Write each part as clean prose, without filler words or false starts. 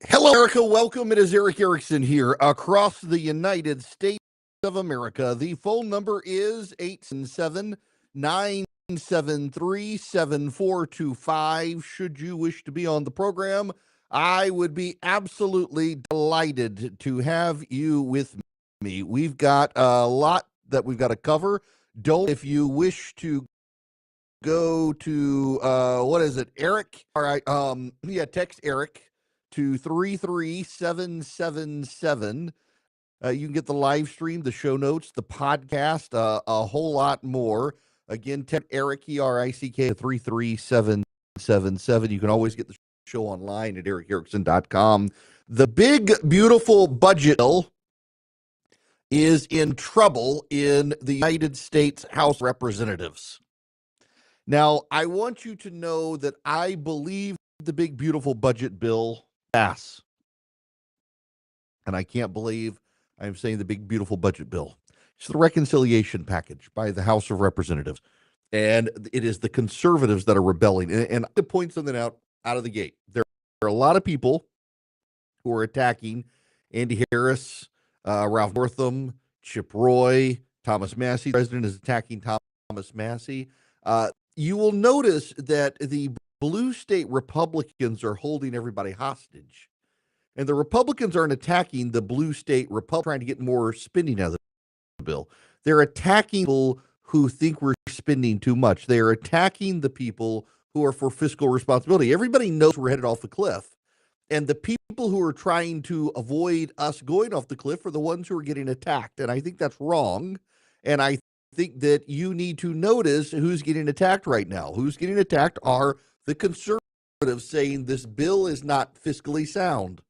Hello, America. Welcome. It is Eric Erickson here across the United States of America. The phone number is 877-973-7425. Should you wish to be on the program, I would be absolutely delighted to have you with me. We've got a lot that we've got to cover. If you wish to go to what is it, Eric? All right, text Eric to 33777. You can get the live stream, the show notes, the podcast, a whole lot more. Again, text Eric, ERICK, to 33777. You can always get the show online at ericerickson.com. The big, beautiful budget bill is in trouble in the United States House of Representatives. Now, I want you to know that I believe the big, beautiful budget bill pass. And I can't believe I'm saying the big, beautiful budget bill. It's the reconciliation package by the House of Representatives. And it is the conservatives that are rebelling. And to point something out of the gate, there are a lot of people who are attacking Andy Harris, Ralph Northam, Chip Roy, Thomas Massie. The president is attacking Thomas Massie. You will notice that the blue state Republicans are holding everybody hostage. And the Republicans aren't attacking the blue state Republicans trying to get more spending out of the bill. They're attacking people who think we're spending too much. They're attacking the people who are for fiscal responsibility. Everybody knows we're headed off the cliff. And the people who are trying to avoid us going off the cliff are the ones who are getting attacked. And I think that's wrong. And I think that you need to notice who's getting attacked right now. Who's getting attacked are the conservatives saying this bill is not fiscally sound.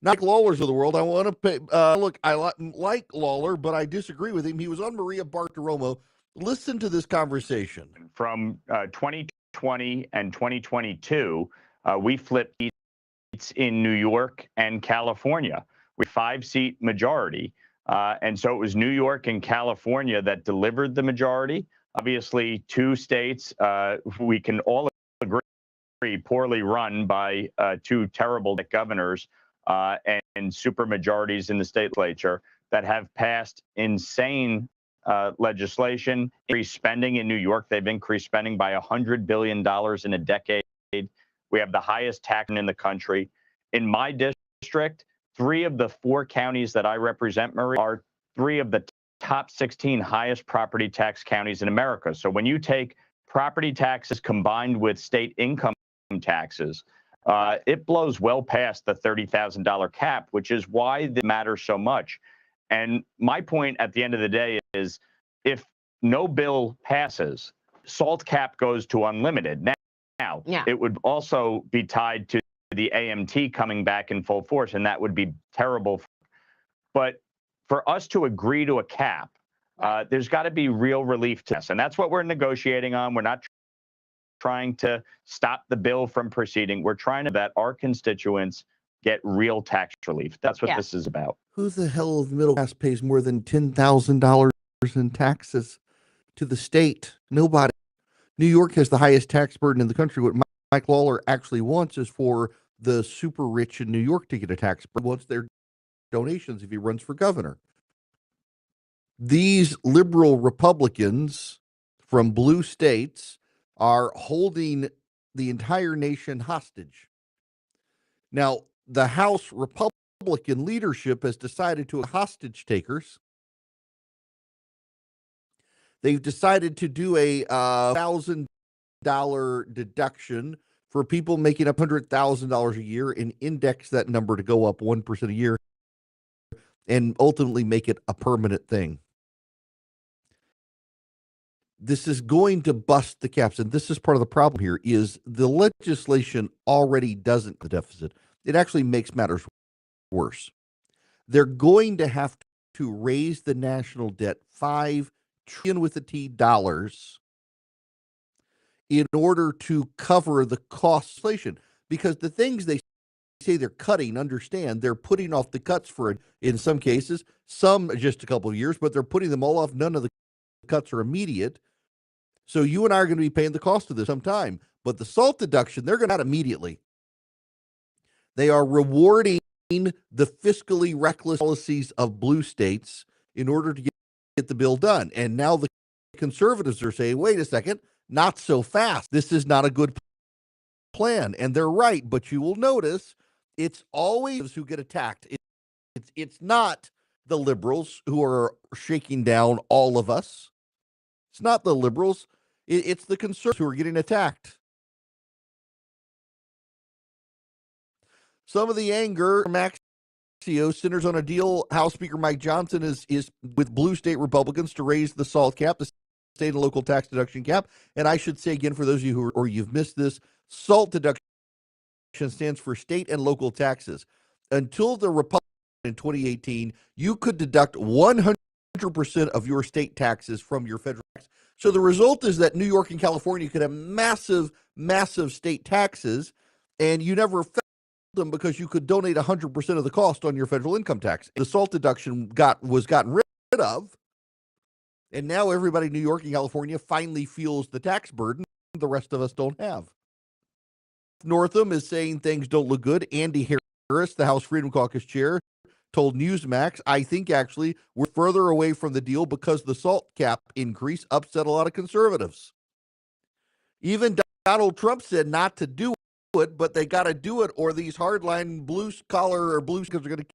Not Lawler's of the world. I want to pay. Look, I like Lawler, but I disagree with him. He was on Maria Bartiromo. Listen to this conversation. From 2020 and 2022, we flipped seats in New York and California with 5-seat majority. And so it was New York and California that delivered the majority. Obviously, two states we can all agree poorly run by two terrible governors and super majorities in the state legislature that have passed insane legislation, increased spending in New York. They've increased spending by $100 billion in a decade. We have the highest tax in the country. In my district, 3 of the 4 counties that I represent, Marie, are 3 of the top 16 highest property tax counties in America. So when you take property taxes combined with state income taxes, it blows well past the $30,000 cap, which is why this matters so much. And my point at the end of the day is if no bill passes, SALT cap goes to unlimited. Now, it would also be tied to the AMT coming back in full force, and that would be terrible. But for us to agree to a cap, there's got to be real relief to this. And that's what we're negotiating on. We're not trying to stop the bill from proceeding. We're trying to that our constituents get real tax relief. That's what this is about. Who the hell of the middle class pays more than $10,000 in taxes to the state? Nobody. New York has the highest tax burden in the country. What Mike Lawler actually wants is for the super rich in New York to get a tax burden. He wants their donations if he runs for governor. These liberal Republicans from blue states are holding the entire nation hostage. Now, the House Republican leadership has decided to hostage takers. They've decided to do a $1,000 deduction for people making up $100,000 a year and index that number to go up 1% a year and ultimately make it a permanent thing. This is going to bust the caps, and this is part of the problem here, is the legislation already doesn't the deficit. It actually makes matters worse. They're going to have to raise the national debt $5 trillion with a T dollars in order to cover the cost of inflation, because the things they say they're cutting, understand, they're putting off the cuts for, in some cases, some just a couple of years, but they're putting them all off. None of the cuts are immediate. So you and I are going to be paying the cost of this sometime. But the SALT deduction, they're going to not immediately. They are rewarding the fiscally reckless policies of blue states in order to get the bill done. And now the conservatives are saying, wait a second, not so fast. This is not a good plan. And they're right, but you will notice it's always who get attacked. It's not the liberals who are shaking down all of us. It's not the liberals. It's the conservatives who are getting attacked. Some of the anger, Maxio, centers on a deal. House Speaker Mike Johnson is with blue state Republicans to raise the SALT cap, the state and local tax deduction cap. And I should say again, for those of you who or you've missed this, SALT deduction stands for state and local taxes. Until the Republican in 2018, you could deduct 100% of your state taxes from your federal tax. So the result is that New York and California could have massive, massive state taxes, and you never felt them because you could donate 100% of the cost on your federal income tax. The SALT deduction was gotten rid of, and now everybody in New York and California finally feels the tax burden the rest of us don't have. Northam is saying things don't look good. Andy Harris, the House Freedom Caucus chair, told Newsmax, I think actually we're further away from the deal because the SALT cap increase upset a lot of conservatives. Even Donald Trump said not to do it, but they got to do it or these hardline blue collar or blue are going to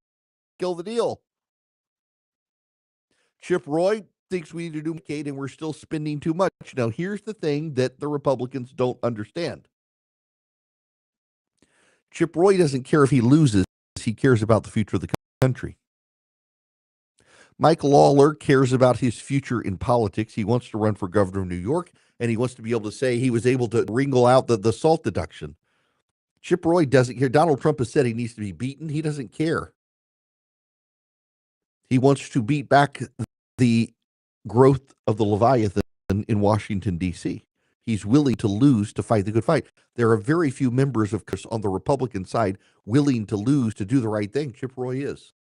kill the deal. Chip Roy thinks we need to do Medicaid and we're still spending too much. Now, here's the thing that the Republicans don't understand. Chip Roy doesn't care if he loses. He cares about the future of the country. Mike Lawler cares about his future in politics. He wants to run for governor of New York, and he wants to be able to say he was able to wrangle out the SALT deduction. Chip Roy doesn't care. Donald Trump has said he needs to be beaten. He doesn't care. He wants to beat back the growth of the Leviathan in Washington, D.C. He's willing to lose to fight the good fight. There are very few members of on the Republican side willing to lose to do the right thing. Chip Roy is.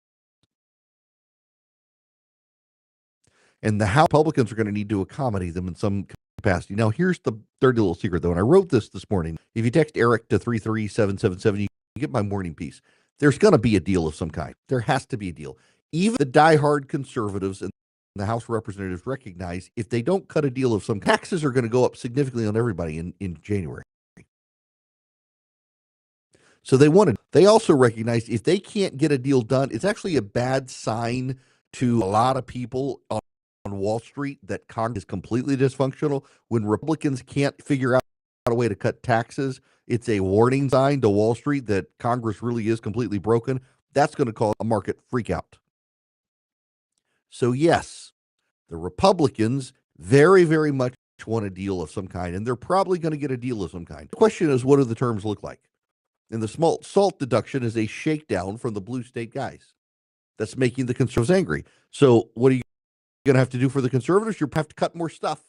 And the House Republicans are going to need to accommodate them in some capacity. Now, here's the dirty little secret, though, and I wrote this morning. If you text Eric to 33777, you get my morning piece. There's going to be a deal of some kind. There has to be a deal. Even the diehard conservatives and the House of Representatives recognize if they don't cut a deal of some kind, taxes are going to go up significantly on everybody in January. So they also recognize if they can't get a deal done, it's actually a bad sign to a lot of people on Wall Street that Congress is completely dysfunctional. When Republicans can't figure out a way to cut taxes, it's a warning sign to Wall Street that Congress really is completely broken. That's going to cause a market freak out. So yes, the Republicans very, very much want a deal of some kind, and they're probably going to get a deal of some kind. The question is, what do the terms look like? And the SALT deduction is a shakedown from the blue state guys. That's making the conservatives angry. So what are you going to have to do for the conservatives? You have to cut more stuff.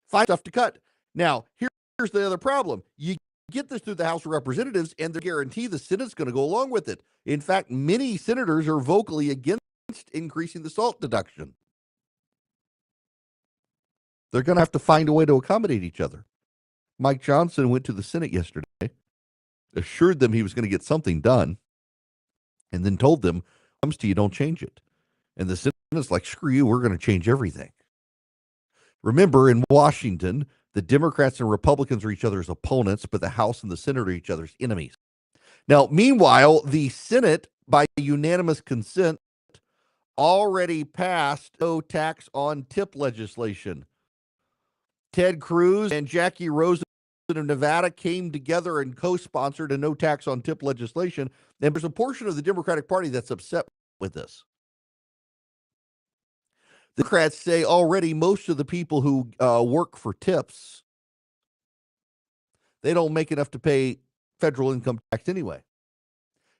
Find stuff to cut. Now, here's the other problem. You get this through the House of Representatives, and they guarantee the Senate's going to go along with it. In fact, many senators are vocally against increasing the SALT deduction. They're going to have to find a way to accommodate each other. Mike Johnson went to the Senate yesterday, assured them he was going to get something done, and then told them, comes to you, don't change it. And the Senate's like, screw you, we're going to change everything. Remember, in Washington, the Democrats and Republicans are each other's opponents, but the House and the Senate are each other's enemies. Now, meanwhile, the Senate, by unanimous consent, already passed no tax on tip legislation. Ted Cruz and Jackie Rosen of Nevada came together and co-sponsored a no tax on tip legislation. And there's a portion of the Democratic Party that's upset with this. The Democrats say already most of the people who work for tips, they don't make enough to pay federal income tax anyway.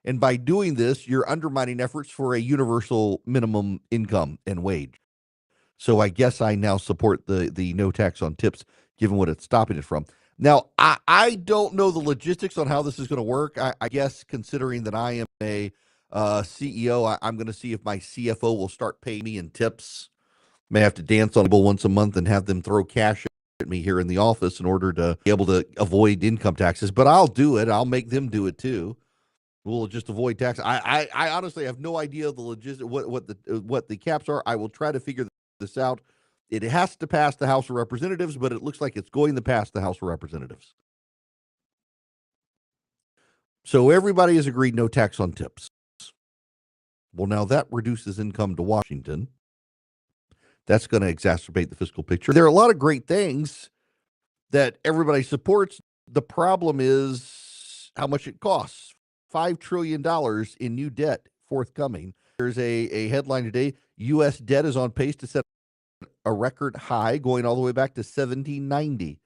And by doing this, you're undermining efforts for a universal minimum income and wage. So I guess I now support the no tax on tips, given what it's stopping it from. Now, I don't know the logistics on how this is going to work. I guess considering that I am a CEO, I'm going to see if my CFO will start paying me in tips. May have to dance on the table once a month and have them throw cash at me here in the office in order to be able to avoid income taxes. But I'll do it. I'll make them do it too. We'll just avoid tax. I honestly have no idea what the caps are. I will try to figure this out. It has to pass the House of Representatives, but it looks like it's going to pass the House of Representatives. So everybody has agreed no tax on tips. Well, now that reduces income to Washington. That's going to exacerbate the fiscal picture. There are a lot of great things that everybody supports. The problem is how much it costs. $5 trillion in new debt forthcoming. There's a headline today. U.S. debt is on pace to set a record high, going all the way back to 1790.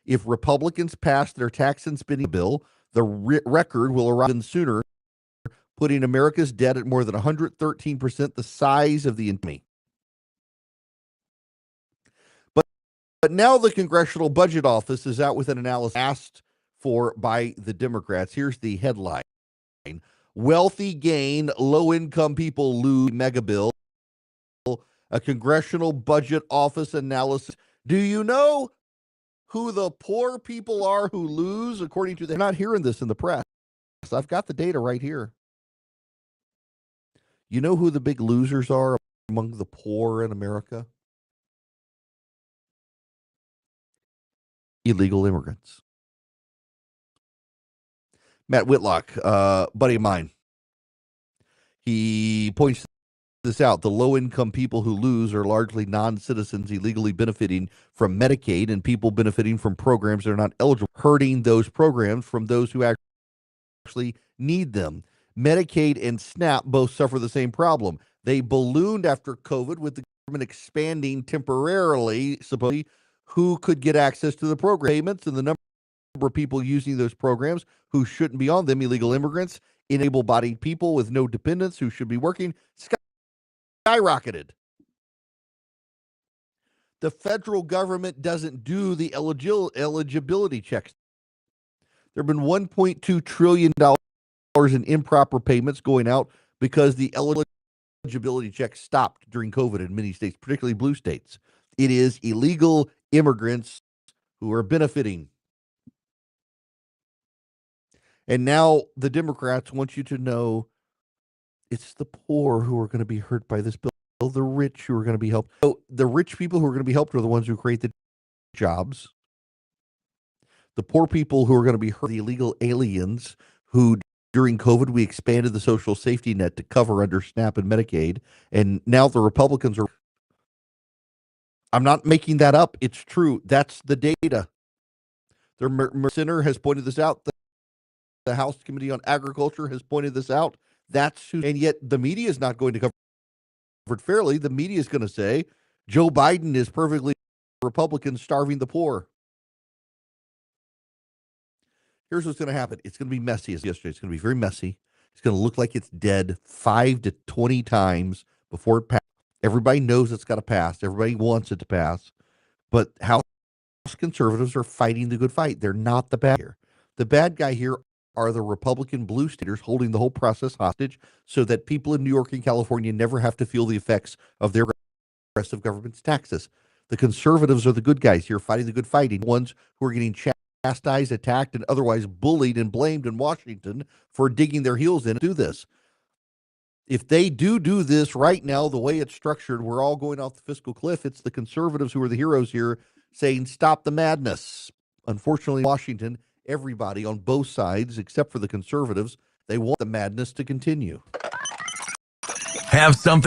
If Republicans pass their tax and spending bill, the record will arrive even sooner, putting America's debt at more than 113% the size of the economy. But now the Congressional Budget Office is out with an analysis asked for by the Democrats. Here's the headline. Wealthy gain, low-income people lose mega bill. A Congressional Budget Office analysis. Do you know who the poor people are who lose? According to they're not hearing this in the press. I've got the data right here. You know who the big losers are among the poor in America? Illegal immigrants. Matt Whitlock, buddy of mine, he points this out. The low-income people who lose are largely non-citizens illegally benefiting from Medicaid and people benefiting from programs that are not eligible, hurting those programs from those who actually need them. Medicaid and SNAP both suffer the same problem. They ballooned after COVID, with the government expanding temporarily, supposedly, who could get access to the program payments, and the number of people using those programs who shouldn't be on them, illegal immigrants, able-bodied people with no dependents who should be working, skyrocketed. The federal government doesn't do the eligibility checks. There have been $1.2 trillion in improper payments going out because the eligibility checks stopped during COVID in many states, particularly blue states. It is illegal immigrants who are benefiting. And now the Democrats want you to know it's the poor who are going to be hurt by this bill, the rich who are going to be helped. So the rich people who are going to be helped are the ones who create the jobs. The poor people who are going to be hurt, the illegal aliens who during COVID we expanded the social safety net to cover under SNAP and Medicaid. And now the Republicans are. I'm not making that up. It's true. That's the data. The Center has pointed this out. The House Committee on Agriculture has pointed this out. That's who, and yet the media is not going to cover it fairly. The media is going to say Joe Biden is perfectly Republican starving the poor. Here's what's going to happen. It's going to be messy as yesterday. It's going to be very messy. It's going to look like it's dead 5 to 20 times before it passes. Everybody knows it's got to pass. Everybody wants it to pass. But House conservatives are fighting the good fight. They're not the bad guy here. The bad guy here are the Republican blue staters holding the whole process hostage so that people in New York and California never have to feel the effects of their progressive government's taxes. The conservatives are the good guys here fighting the good fighting, ones who are getting chastised, attacked, and otherwise bullied and blamed in Washington for digging their heels in to do this. If they do this right now, the way it's structured, we're all going off the fiscal cliff. It's the conservatives who are the heroes here saying, stop the madness. Unfortunately, Washington, everybody on both sides, except for the conservatives, they want the madness to continue. Have something